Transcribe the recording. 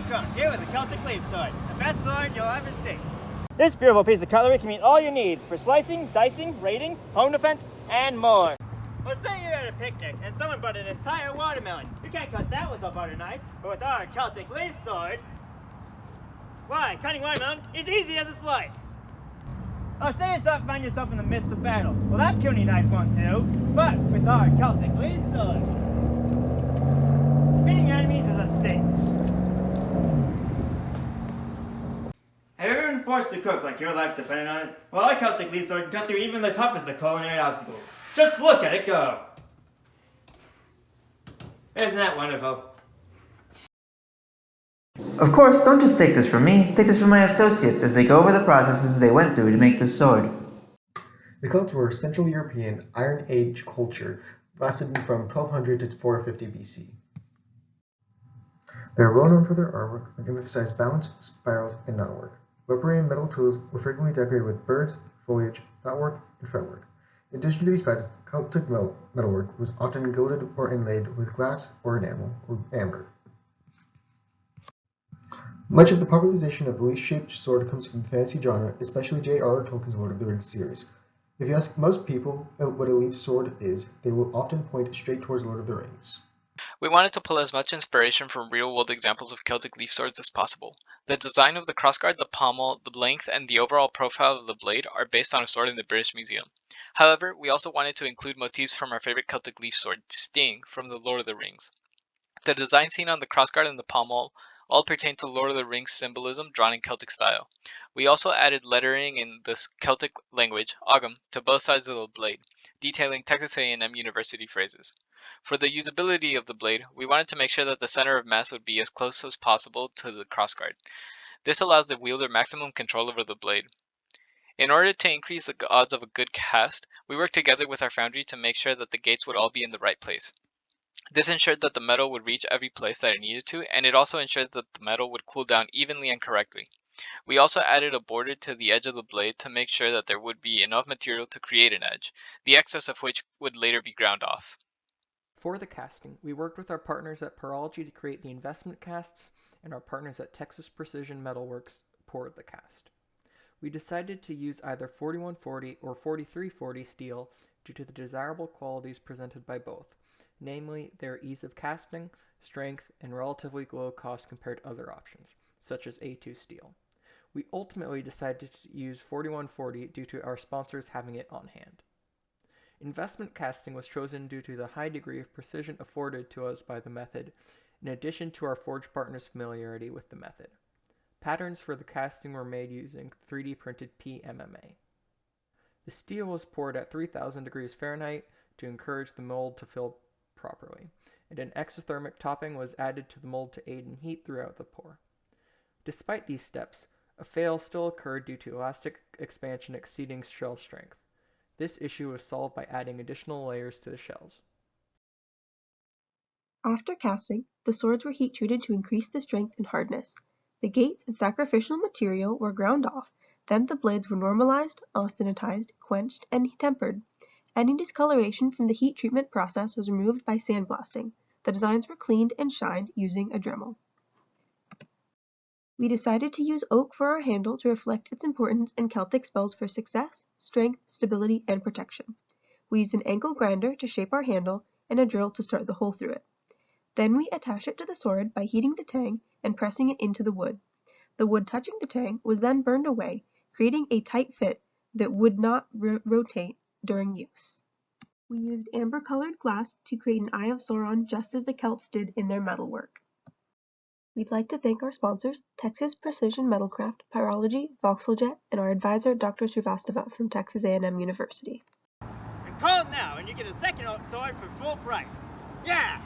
Crone, here with the Celtic Leaf Sword, the best sword you'll ever see. This beautiful piece of cutlery can meet all your needs for slicing, dicing, raiding, home defense, and more. Well, say you're at a picnic and someone brought an entire watermelon. You can't cut that with a butter knife, but with our Celtic Leaf Sword, why, cutting watermelon is easy as a slice. Oh, say you find yourself in the midst of battle. Well, that puny knife won't do, but with our Celtic Leaf Sword, defeating your enemies is a cinch. Have you ever been forced to cook like your life depended on it? Well, our Celtic Leaf Sword can cut through even the toughest of culinary obstacles. Just look at it go! Isn't that wonderful? Of course, don't just take this from me. Take this from my associates as they go over the processes they went through to make this sword. The Celts were Central European Iron Age culture, lasted from 1200 to 450 BC. They are well known for their artwork and emphasize balance, spirals, and knotwork. Weaponry and metal tools were frequently decorated with birds, foliage, knotwork, and fretwork. In addition to these patterns, Celtic metalwork was often gilded or inlaid with glass or enamel or amber. Much of the popularization of the leaf-shaped sword comes from the fantasy genre, especially J.R.R. Tolkien's Lord of the Rings series. If you ask most people what a leaf sword is, they will often point straight towards Lord of the Rings. We wanted to pull as much inspiration from real-world examples of Celtic leaf swords as possible. The design of the crossguard, the pommel, the length, and the overall profile of the blade are based on a sword in the British Museum. However, we also wanted to include motifs from our favorite Celtic leaf sword, Sting, from the Lord of the Rings. The design seen on the crossguard and the pommel all pertain to Lord of the Rings symbolism drawn in Celtic style. We also added lettering in the Celtic language, Ogham, to both sides of the blade, detailing Texas A&M University phrases. For the usability of the blade, we wanted to make sure that the center of mass would be as close as possible to the crossguard. This allows the wielder maximum control over the blade. In order to increase the odds of a good cast, we worked together with our foundry to make sure that the gates would all be in the right place. This ensured that the metal would reach every place that it needed to, and it also ensured that the metal would cool down evenly and correctly. We also added a border to the edge of the blade to make sure that there would be enough material to create an edge, the excess of which would later be ground off. For the casting, we worked with our partners at Parology to create the investment casts, and our partners at Texas Precision Metalworks poured the cast. We decided to use either 4140 or 4340 steel due to the desirable qualities presented by both, namely their ease of casting, strength, and relatively low cost compared to other options, such as A2 steel. We ultimately decided to use 4140 due to our sponsors having it on hand. Investment casting was chosen due to the high degree of precision afforded to us by the method, in addition to our forge partners' familiarity with the method. Patterns for the casting were made using 3D printed PMMA. The steel was poured at 3000 degrees Fahrenheit to encourage the mold to fill properly, and an exothermic topping was added to the mold to aid in heat throughout the pour. Despite these steps, a fail still occurred due to elastic expansion exceeding shell strength. This issue was solved by adding additional layers to the shells. After casting, the swords were heat treated to increase the strength and hardness. The gates and sacrificial material were ground off, then the blades were normalized, austenitized, quenched, and tempered. Any discoloration from the heat treatment process was removed by sandblasting. The designs were cleaned and shined using a Dremel. We decided to use oak for our handle to reflect its importance in Celtic spells for success, strength, stability, and protection. We used an angle grinder to shape our handle and a drill to start the hole through it. Then we attach it to the sword by heating the tang and pressing it into the wood. The wood touching the tang was then burned away, creating a tight fit that would not rotate during use. We used amber-colored glass to create an Eye of Sauron just as the Celts did in their metalwork. We'd like to thank our sponsors, Texas Precision Metalcraft, Pyrology, VoxelJet, and our advisor, Dr. Srivastava from Texas A&M University. And call now and you get a second oak sword for full price. Yeah!